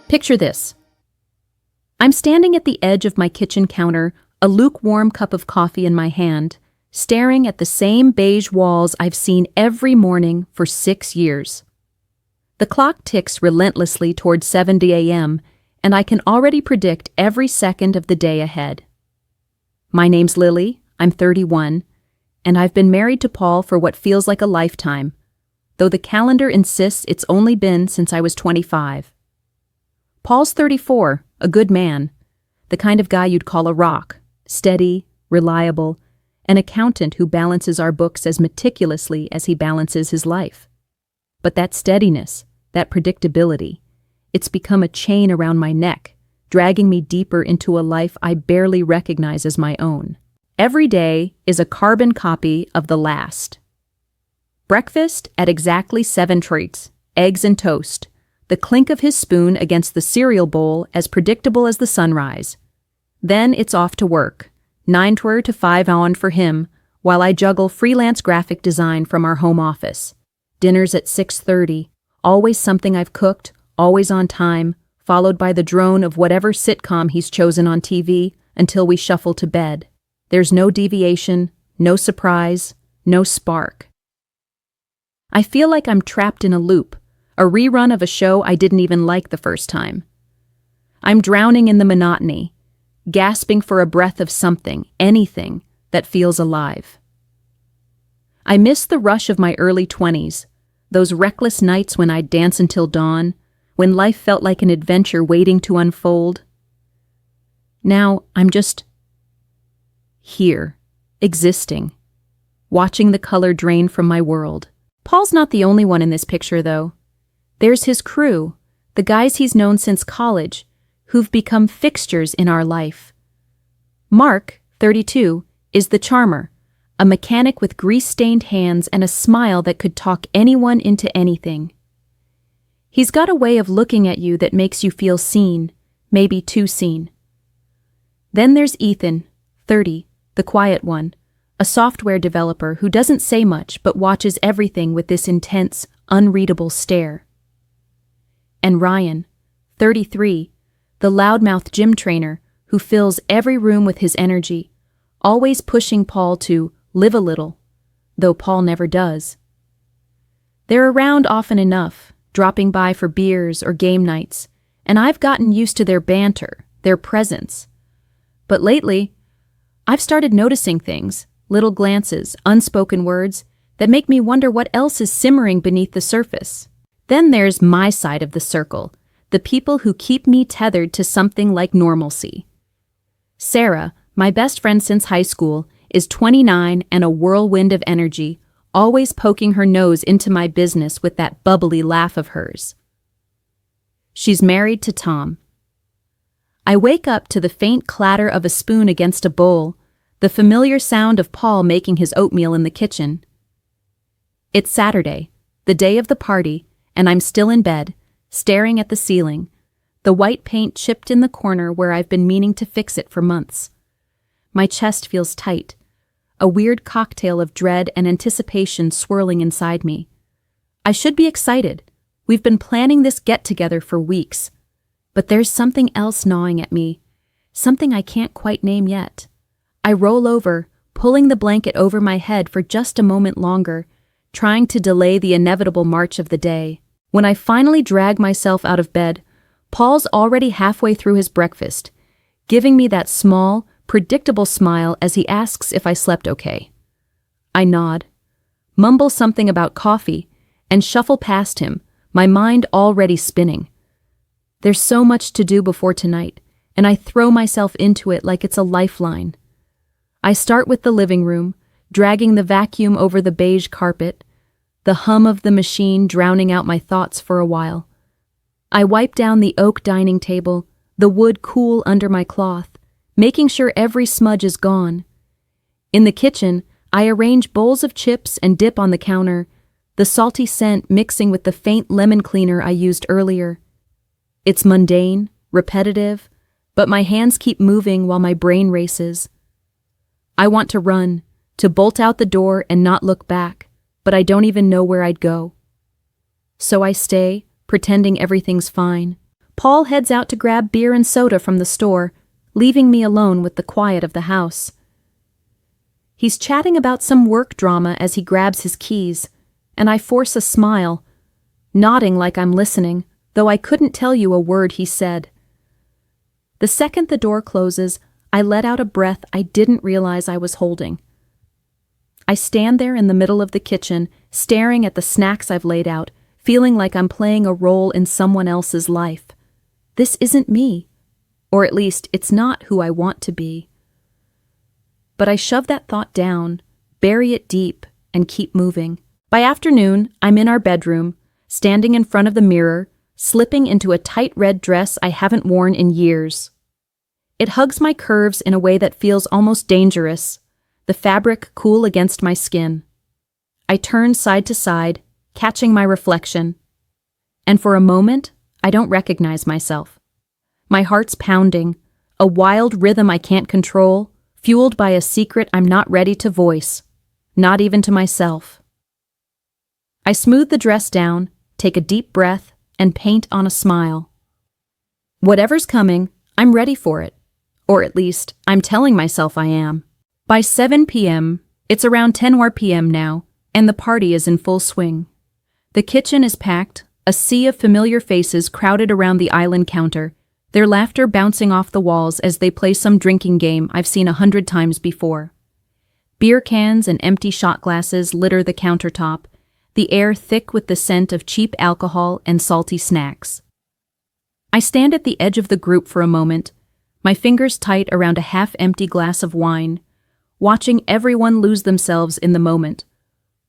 Picture this. I'm standing at the edge of my kitchen counter, a lukewarm cup of coffee in my hand, staring at the same beige walls I've seen every morning for 6 years. The clock ticks relentlessly toward 7 a.m., and I can already predict every second of the day ahead. My name's Lily, I'm 31, and I've been married to Paul for what feels like a lifetime, though the calendar insists it's only been since I was 25. Paul's 34, a good man, the kind of guy you'd call a rock, steady, reliable, an accountant who balances our books as meticulously as he balances his life. But that steadiness, that predictability, it's become a chain around my neck, dragging me deeper into a life I barely recognize as my own. Every day is a carbon copy of the last. Breakfast at exactly 7 treats, eggs and toast, the clink of his spoon against the cereal bowl as predictable as the sunrise. Then it's off to work, 9 to 5 on for him, while I juggle freelance graphic design from our home office. Dinners at 6:30, always something I've cooked, always on time, followed by the drone of whatever sitcom he's chosen on TV until we shuffle to bed. There's no deviation, no surprise, no spark. I feel like I'm trapped in a loop, a rerun of a show I didn't even like the first time. I'm drowning in the monotony, gasping for a breath of something, anything, that feels alive. I miss the rush of my early 20s, those reckless nights when I'd dance until dawn, when life felt like an adventure waiting to unfold. Now I'm just here, existing, watching the color drain from my world. Paul's not the only one in this picture, though. There's his crew, the guys he's known since college, who've become fixtures in our life. Mark, 32, is the charmer, a mechanic with grease-stained hands and a smile that could talk anyone into anything. He's got a way of looking at you that makes you feel seen, maybe too seen. Then there's Ethan, 30, the quiet one, a software developer who doesn't say much but watches everything with this intense, unreadable stare. And Ryan, 33, the loudmouth gym trainer who fills every room with his energy, always pushing Paul to live a little, though Paul never does. They're around often enough, dropping by for beers or game nights, and I've gotten used to their banter, their presence. But lately, I've started noticing things, little glances, unspoken words, that make me wonder what else is simmering beneath the surface. Then there's my side of the circle, the people who keep me tethered to something like normalcy. Sarah, my best friend since high school, is 29 and a whirlwind of energy, always poking her nose into my business with that bubbly laugh of hers. She's married to Tom. I wake up to the faint clatter of a spoon against a bowl, the familiar sound of Paul making his oatmeal in the kitchen. It's Saturday, the day of the party, and I'm still in bed, staring at the ceiling, the white paint chipped in the corner where I've been meaning to fix it for months. My chest feels tight, a weird cocktail of dread and anticipation swirling inside me. I should be excited. We've been planning this get-together for weeks. But there's something else gnawing at me, something I can't quite name yet. I roll over, pulling the blanket over my head for just a moment longer, trying to delay the inevitable march of the day. When I finally drag myself out of bed, Paul's already halfway through his breakfast, giving me that small, predictable smile as he asks if I slept okay. I nod, mumble something about coffee, and shuffle past him, my mind already spinning. There's so much to do before tonight, and I throw myself into it like it's a lifeline. I start with the living room, dragging the vacuum over the beige carpet, the hum of the machine drowning out my thoughts for a while. I wipe down the oak dining table, the wood cool under my cloth, making sure every smudge is gone. In the kitchen, I arrange bowls of chips and dip on the counter, the salty scent mixing with the faint lemon cleaner I used earlier. It's mundane, repetitive, but my hands keep moving while my brain races. I want to run, to bolt out the door and not look back, but I don't even know where I'd go. So I stay, pretending everything's fine, Paul heads out to grab beer and soda from the store, leaving me alone with the quiet of the house. He's chatting about some work drama as he grabs his keys, and I force a smile, nodding like I'm listening, though I couldn't tell you a word he said. The second the door closes, I let out a breath I didn't realize I was holding. I stand there in the middle of the kitchen, staring at the snacks I've laid out, feeling like I'm playing a role in someone else's life. This isn't me, or at least it's not who I want to be. But I shove that thought down, bury it deep, and keep moving. By afternoon, I'm in our bedroom, standing in front of the mirror, slipping into a tight red dress I haven't worn in years. It hugs my curves in a way that feels almost dangerous, the fabric cool against my skin. I turn side to side, catching my reflection. And for a moment, I don't recognize myself. My heart's pounding, a wild rhythm I can't control, fueled by a secret I'm not ready to voice, not even to myself. I smooth the dress down, take a deep breath, and paint on a smile. Whatever's coming, I'm ready for it. Or at least, I'm telling myself I am. By 7 p.m., it's around 10 p.m. now, and the party is in full swing. The kitchen is packed, a sea of familiar faces crowded around the island counter, their laughter bouncing off the walls as they play some drinking game I've seen 100 times before. Beer cans and empty shot glasses litter the countertop, the air thick with the scent of cheap alcohol and salty snacks. I stand at the edge of the group for a moment, my fingers tight around a half-empty glass of wine, watching everyone lose themselves in the moment.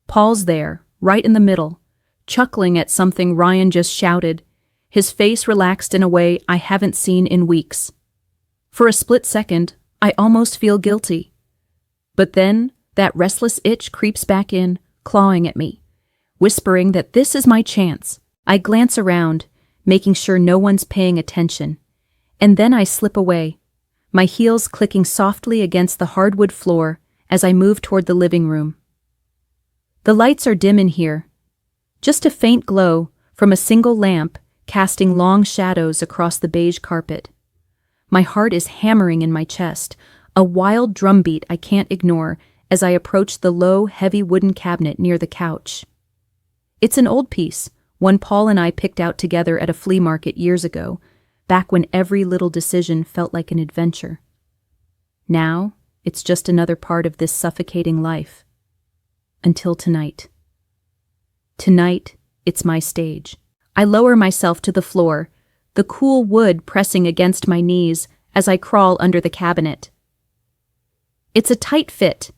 Paul's there, right in the middle, chuckling at something Ryan just shouted, his face relaxed in a way I haven't seen in weeks. For a split second, I almost feel guilty. But then, that restless itch creeps back in, clawing at me, whispering that this is my chance. I glance around, making sure no one's paying attention. And then I slip away, my heels clicking softly against the hardwood floor as I move toward the living room. The lights are dim in here, just a faint glow from a single lamp casting long shadows across the beige carpet. My heart is hammering in my chest, a wild drumbeat I can't ignore as I approach the low, heavy wooden cabinet near the couch. It's an old piece, one Paul and I picked out together at a flea market years ago, back when every little decision felt like an adventure. Now, it's just another part of this suffocating life. Until tonight. Tonight, it's my stage. I lower myself to the floor, the cool wood pressing against my knees as I crawl under the cabinet. It's a tight fit,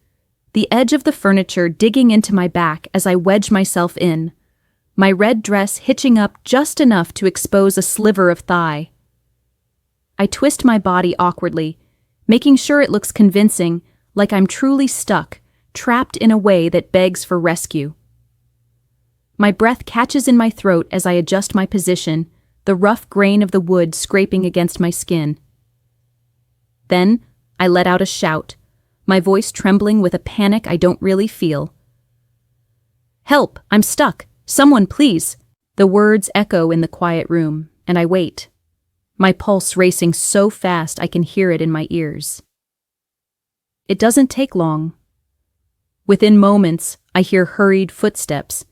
the edge of the furniture digging into my back as I wedge myself in, my red dress hitching up just enough to expose a sliver of thigh. I twist my body awkwardly, making sure it looks convincing, like I'm truly stuck, trapped in a way that begs for rescue. My breath catches in my throat as I adjust my position, the rough grain of the wood scraping against my skin. Then, I let out a shout, my voice trembling with a panic I don't really feel. "Help! I'm stuck! Someone, please!" The words echo in the quiet room, and I wait, my pulse racing so fast I can hear it in my ears. It doesn't take long. Within moments, I hear hurried footsteps,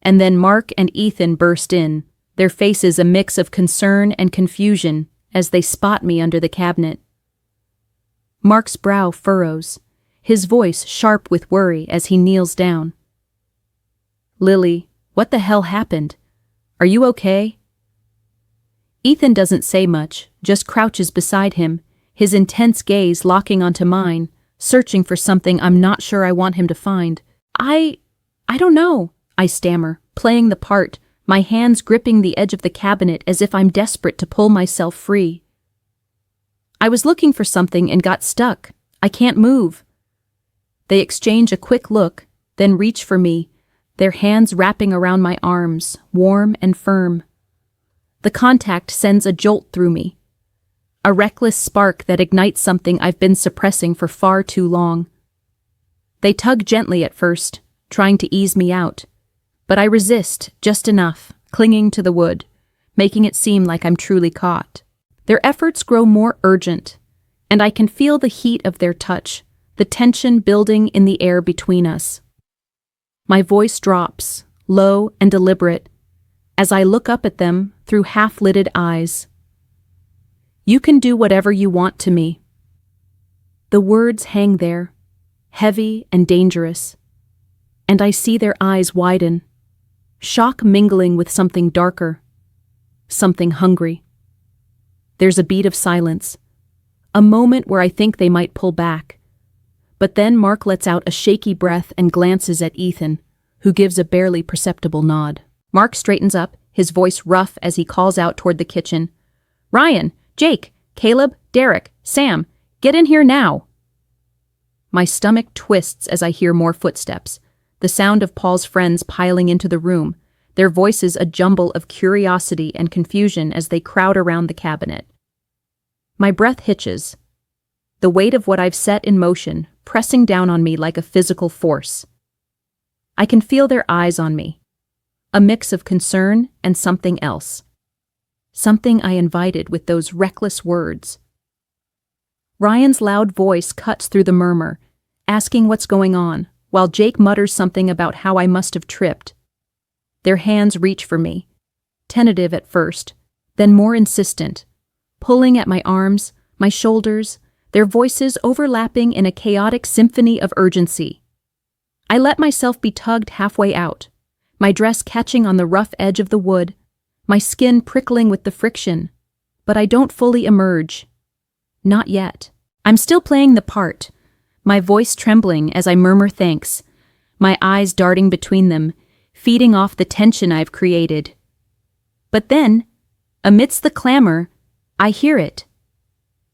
and then Mark and Ethan burst in, their faces a mix of concern and confusion as they spot me under the cabinet. Mark's brow furrows, his voice sharp with worry as he kneels down. "Lily, what the hell happened? Are you okay?" Ethan doesn't say much, just crouches beside him, his intense gaze locking onto mine, searching for something I'm not sure I want him to find. I don't know," I stammer, playing the part, my hands gripping the edge of the cabinet as if I'm desperate to pull myself free. "I was looking for something and got stuck. I can't move." They exchange a quick look, then reach for me, their hands wrapping around my arms, warm and firm. The contact sends a jolt through me, a reckless spark that ignites something I've been suppressing for far too long. They tug gently at first, trying to ease me out, but I resist just enough, clinging to the wood, making it seem like I'm truly caught. Their efforts grow more urgent, and I can feel the heat of their touch, the tension building in the air between us. My voice drops, low and deliberate, as I look up at them through half-lidded eyes. You can do whatever you want to me. The words hang there, heavy and dangerous, and I see their eyes widen, shock mingling with something darker, something hungry. There's a beat of silence, a moment where I think they might pull back. But then Mark lets out a shaky breath and glances at Ethan, who gives a barely perceptible nod. Mark straightens up, his voice rough as he calls out toward the kitchen. "Ryan, Jake, Caleb, Derek, Sam, get in here now." My stomach twists as I hear more footsteps, the sound of Paul's friends piling into the room, their voices a jumble of curiosity and confusion as they crowd around the cabinet. My breath hitches, the weight of what I've set in motion pressing down on me like a physical force. I can feel their eyes on me, a mix of concern and something else. Something I invited with those reckless words. Ryan's loud voice cuts through the murmur, asking what's going on, while Jake mutters something about how I must have tripped. Their hands reach for me, tentative at first, then more insistent, pulling at my arms, my shoulders, their voices overlapping in a chaotic symphony of urgency. I let myself be tugged halfway out, my dress catching on the rough edge of the wood, my skin prickling with the friction, but I don't fully emerge. Not yet. I'm still playing the part, my voice trembling as I murmur thanks, my eyes darting between them, feeding off the tension I've created. But then, amidst the clamor, I hear it.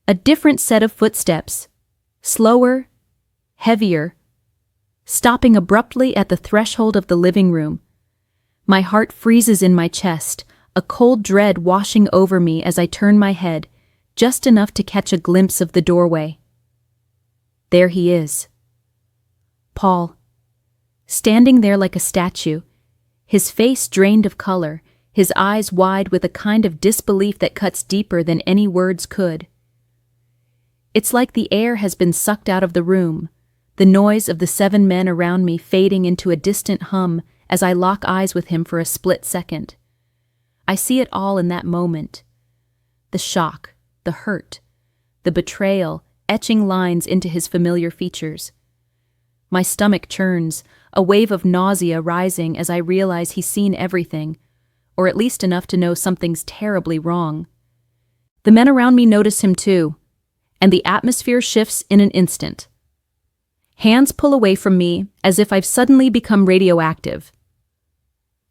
A different set of footsteps, slower, heavier, stopping abruptly at the threshold of the living room. My heart freezes in my chest, a cold dread washing over me as I turn my head, just enough to catch a glimpse of the doorway. There he is. Paul, standing there like a statue, his face drained of color, his eyes wide with a kind of disbelief that cuts deeper than any words could. It's like the air has been sucked out of the room, the noise of the 7 men around me fading into a distant hum as I lock eyes with him for a split second. I see it all in that moment. The shock, the hurt, the betrayal, etching lines into his familiar features. My stomach churns, a wave of nausea rising as I realize he's seen everything, or at least enough to know something's terribly wrong. The men around me notice him too, and the atmosphere shifts in an instant. Hands pull away from me as if I've suddenly become radioactive.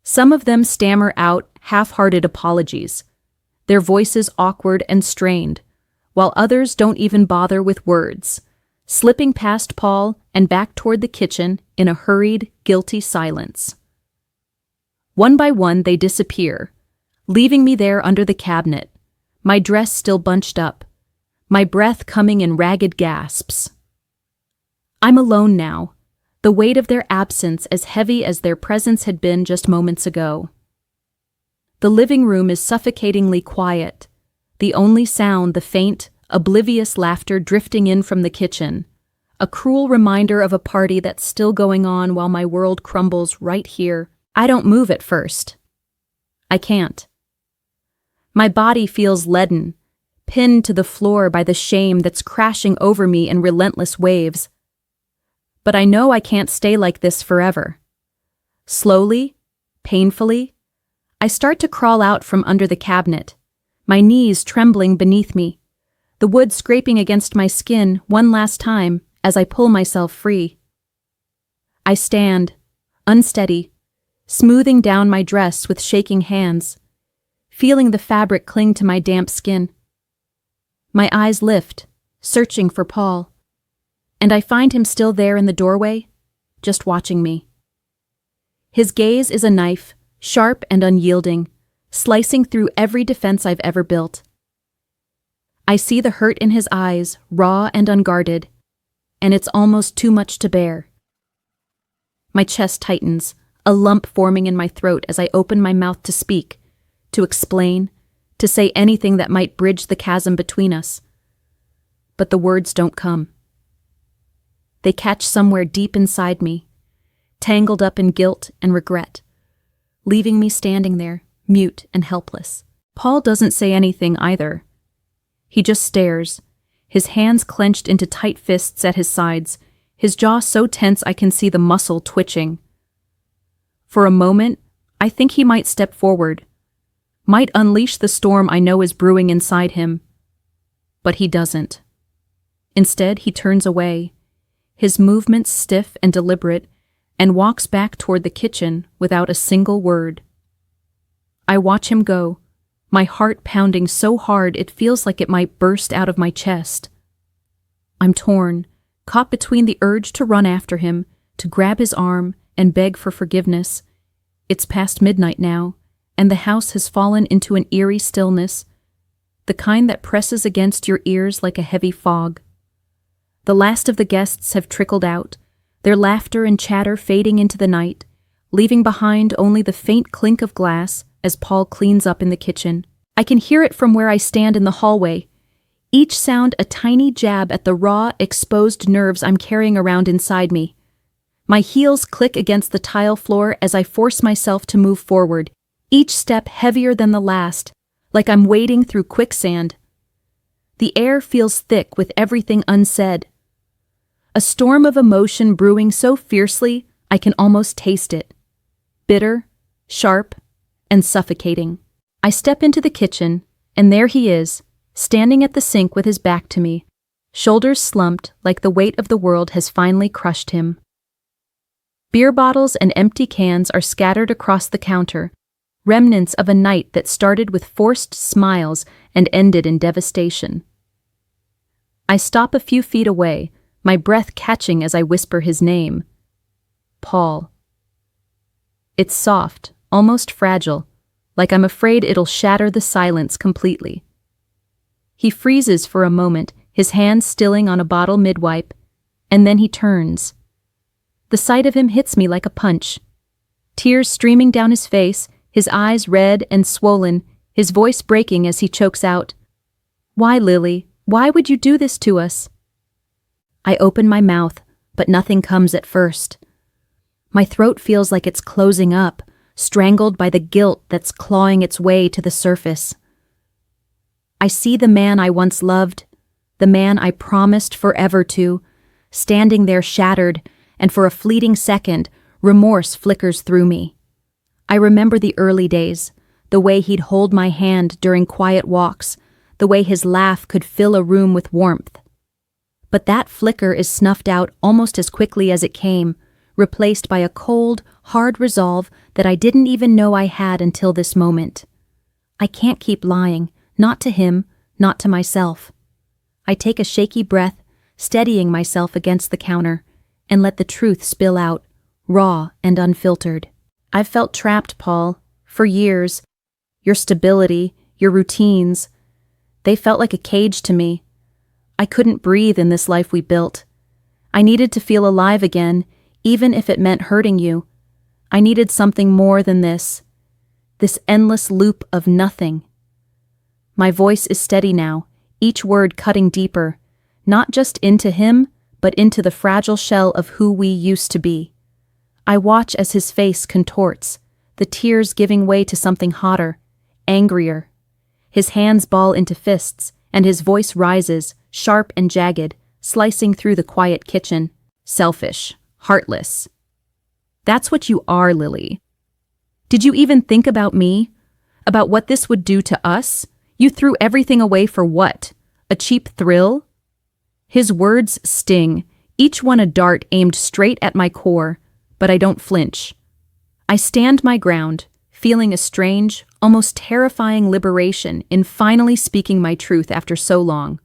Some of them stammer out half-hearted apologies, their voices awkward and strained, while others don't even bother with words, slipping past Paul and back toward the kitchen in a hurried, guilty silence. One by one they disappear, leaving me there under the cabinet, my dress still bunched up, my breath coming in ragged gasps. I'm alone now, the weight of their absence as heavy as their presence had been just moments ago. The living room is suffocatingly quiet, the only sound the faint, oblivious laughter drifting in from the kitchen, a cruel reminder of a party that's still going on while my world crumbles right here. I don't move at first. I can't. My body feels leaden, pinned to the floor by the shame that's crashing over me in relentless waves. But I know I can't stay like this forever. Slowly, painfully, I start to crawl out from under the cabinet, my knees trembling beneath me, the wood scraping against my skin one last time as I pull myself free. I stand, unsteady, smoothing down my dress with shaking hands, feeling the fabric cling to my damp skin. My eyes lift, searching for Paul, and I find him still there in the doorway, just watching me. His gaze is a knife, sharp and unyielding, slicing through every defense I've ever built. I see the hurt in his eyes, raw and unguarded, and it's almost too much to bear. My chest tightens, a lump forming in my throat as I open my mouth to speak, to explain, to say anything that might bridge the chasm between us. But the words don't come. They catch somewhere deep inside me, tangled up in guilt and regret, leaving me standing there, mute and helpless. Paul doesn't say anything either. He just stares, his hands clenched into tight fists at his sides, his jaw so tense I can see the muscle twitching. For a moment, I think he might step forward, might unleash the storm I know is brewing inside him. But he doesn't. Instead, he turns away, his movements stiff and deliberate, and walks back toward the kitchen without a single word. I watch him go, my heart pounding so hard it feels like it might burst out of my chest. I'm torn, caught between the urge to run after him, to grab his arm and beg for forgiveness. It's past midnight now, and the house has fallen into an eerie stillness, the kind that presses against your ears like a heavy fog. The last of the guests have trickled out, their laughter and chatter fading into the night, leaving behind only the faint clink of glass as Paul cleans up in the kitchen. I can hear it from where I stand in the hallway, each sound a tiny jab at the raw, exposed nerves I'm carrying around inside me. My heels click against the tile floor as I force myself to move forward, each step heavier than the last, like I'm wading through quicksand. The air feels thick with everything unsaid. A storm of emotion brewing so fiercely I can almost taste it. Bitter, sharp, and suffocating. I step into the kitchen, and there he is, standing at the sink with his back to me, shoulders slumped like the weight of the world has finally crushed him. Beer bottles and empty cans are scattered across the counter, remnants of a night that started with forced smiles and ended in devastation. I stop a few feet away, my breath catching as I whisper his name. Paul. It's soft, almost fragile, like I'm afraid it'll shatter the silence completely. He freezes for a moment, his hand stilling on a bottle mid-wipe, and then he turns. The sight of him hits me like a punch. Tears streaming down his face, his eyes red and swollen, his voice breaking as he chokes out, "Why, Lily? Why would you do this to us?" I open my mouth, but nothing comes at first. My throat feels like it's closing up, strangled by the guilt that's clawing its way to the surface. I see the man I once loved, the man I promised forever to, standing there shattered, and for a fleeting second, remorse flickers through me. I remember the early days, the way he'd hold my hand during quiet walks, the way his laugh could fill a room with warmth. But that flicker is snuffed out almost as quickly as it came, replaced by a cold, hard resolve that I didn't even know I had until this moment. I can't keep lying, not to him, not to myself. I take a shaky breath, steadying myself against the counter, and let the truth spill out, raw and unfiltered. I've felt trapped, Paul, for years. Your stability, your routines, they felt like a cage to me. I couldn't breathe in this life we built. I needed to feel alive again, even if it meant hurting you. I needed something more than this endless loop of nothing. My voice is steady now, each word cutting deeper, not just into him, but into the fragile shell of who we used to be. I watch as his face contorts, the tears giving way to something hotter, angrier. His hands ball into fists, and his voice rises, sharp and jagged, slicing through the quiet kitchen. Selfish, heartless. That's what you are, Lily. Did you even think about me? About what this would do to us? You threw everything away for what? A cheap thrill? His words sting, each one a dart aimed straight at my core, but I don't flinch. I stand my ground, feeling a strange, almost terrifying liberation in finally speaking my truth after so long.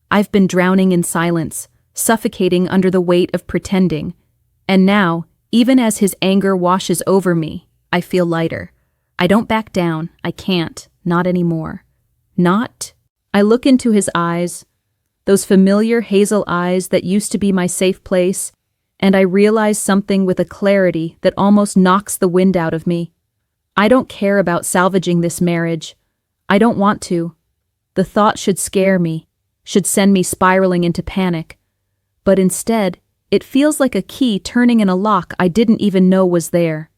I've been drowning in silence, suffocating under the weight of pretending, and now, even as his anger washes over me, I feel lighter. I don't back down, I can't, not anymore. Not? I look into his eyes, those familiar hazel eyes that used to be my safe place, and I realize something with a clarity that almost knocks the wind out of me. I don't care about salvaging this marriage. I don't want to. The thought should scare me, should send me spiraling into panic. But instead, it feels like a key turning in a lock I didn't even know was there.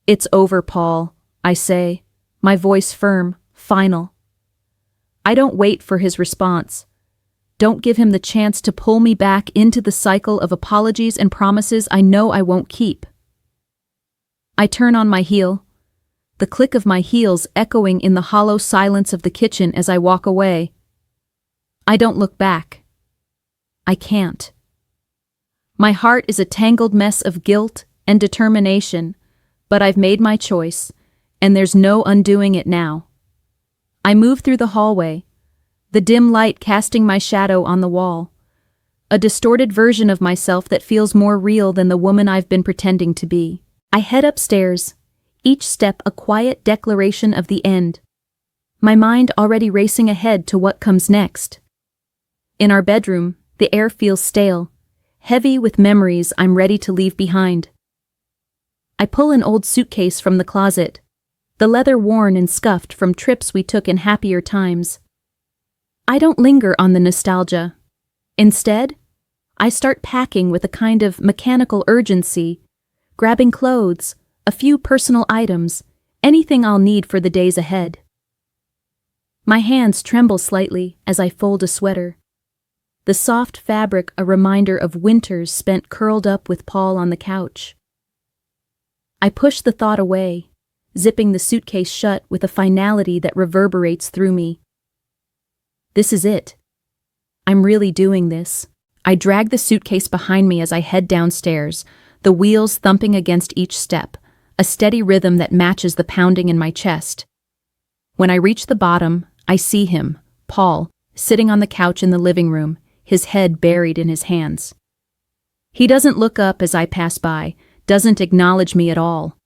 It's over, Paul, I say, my voice firm, final. I don't wait for his response. Don't give him the chance to pull me back into the cycle of apologies and promises I know I won't keep. I turn on my heel, the click of my heels echoing in the hollow silence of the kitchen as I walk away. I don't look back. I can't. My heart is a tangled mess of guilt and determination, but I've made my choice, and there's no undoing it now. I move through the hallway, the dim light casting my shadow on the wall, a distorted version of myself that feels more real than the woman I've been pretending to be. I head upstairs, each step a quiet declaration of the end, my mind already racing ahead to what comes next. In our bedroom, the air feels stale, heavy with memories I'm ready to leave behind. I pull an old suitcase from the closet, the leather worn and scuffed from trips we took in happier times. I don't linger on the nostalgia. Instead, I start packing with a kind of mechanical urgency, grabbing clothes, a few personal items, anything I'll need for the days ahead. My hands tremble slightly as I fold a sweater, the soft fabric a reminder of winters spent curled up with Paul on the couch. I push the thought away, zipping the suitcase shut with a finality that reverberates through me. This is it. I'm really doing this. I drag the suitcase behind me as I head downstairs, the wheels thumping against each step, a steady rhythm that matches the pounding in my chest. When I reach the bottom, I see him, Paul, sitting on the couch in the living room, his head buried in his hands. He doesn't look up as I pass by, doesn't acknowledge me at all.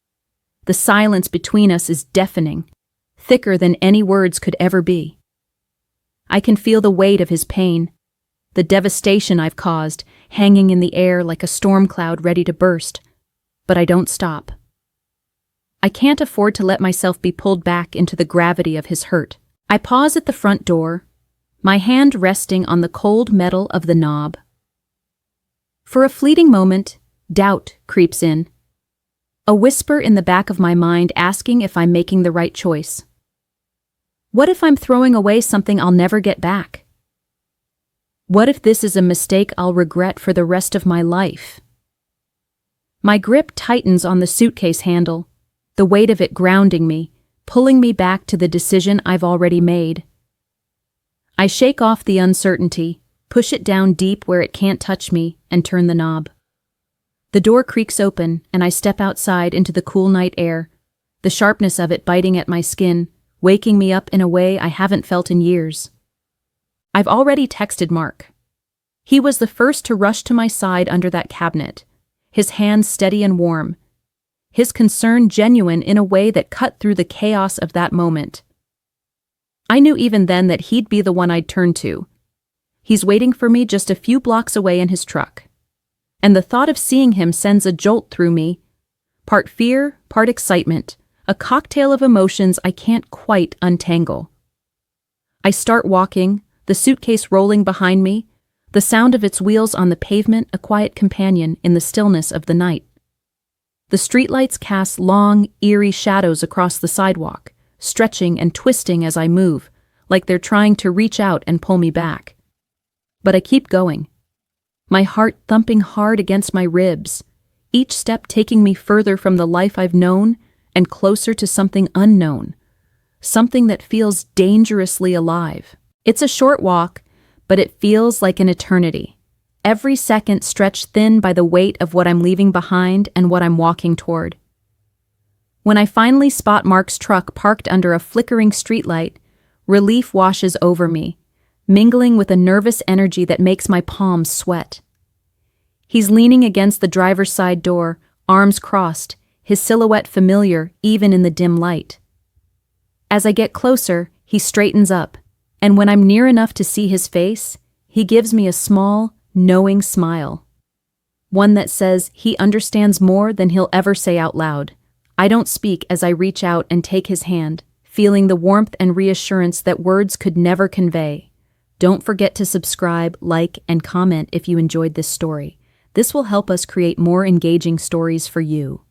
The silence between us is deafening, thicker than any words could ever be. I can feel the weight of his pain, the devastation I've caused, hanging in the air like a storm cloud ready to burst, but I don't stop. I can't afford to let myself be pulled back into the gravity of his hurt. I pause at the front door, my hand resting on the cold metal of the knob. For a fleeting moment, doubt creeps in, a whisper in the back of my mind asking if I'm making the right choice. What if I'm throwing away something I'll never get back? What if this is a mistake I'll regret for the rest of my life? My grip tightens on the suitcase handle, the weight of it grounding me, pulling me back to the decision I've already made. I shake off the uncertainty, push it down deep where it can't touch me, and turn the knob. The door creaks open, and I step outside into the cool night air, the sharpness of it biting at my skin, waking me up in a way I haven't felt in years. I've already texted Mark. He was the first to rush to my side under that cabinet, his hands steady and warm, his concern genuine in a way that cut through the chaos of that moment. I knew even then that he'd be the one I'd turn to. He's waiting for me just a few blocks away in his truck. And the thought of seeing him sends a jolt through me, part fear, part excitement, a cocktail of emotions I can't quite untangle. I start walking, the suitcase rolling behind me, the sound of its wheels on the pavement a quiet companion in the stillness of the night. The streetlights cast long, eerie shadows across the sidewalk, stretching and twisting as I move, like they're trying to reach out and pull me back. But I keep going, my heart thumping hard against my ribs, each step taking me further from the life I've known and closer to something unknown, something that feels dangerously alive. It's a short walk, but it feels like an eternity. Every second stretched thin by the weight of what I'm leaving behind and what I'm walking toward. When I finally spot Mark's truck parked under a flickering streetlight, relief washes over me, mingling with a nervous energy that makes my palms sweat. He's leaning against the driver's side door, arms crossed, his silhouette familiar even in the dim light. As I get closer, he straightens up, and when I'm near enough to see his face, he gives me a small, knowing smile. One that says he understands more than he'll ever say out loud. I don't speak as I reach out and take his hand, feeling the warmth and reassurance that words could never convey. Don't forget to subscribe, like, and comment if you enjoyed this story. This will help us create more engaging stories for you.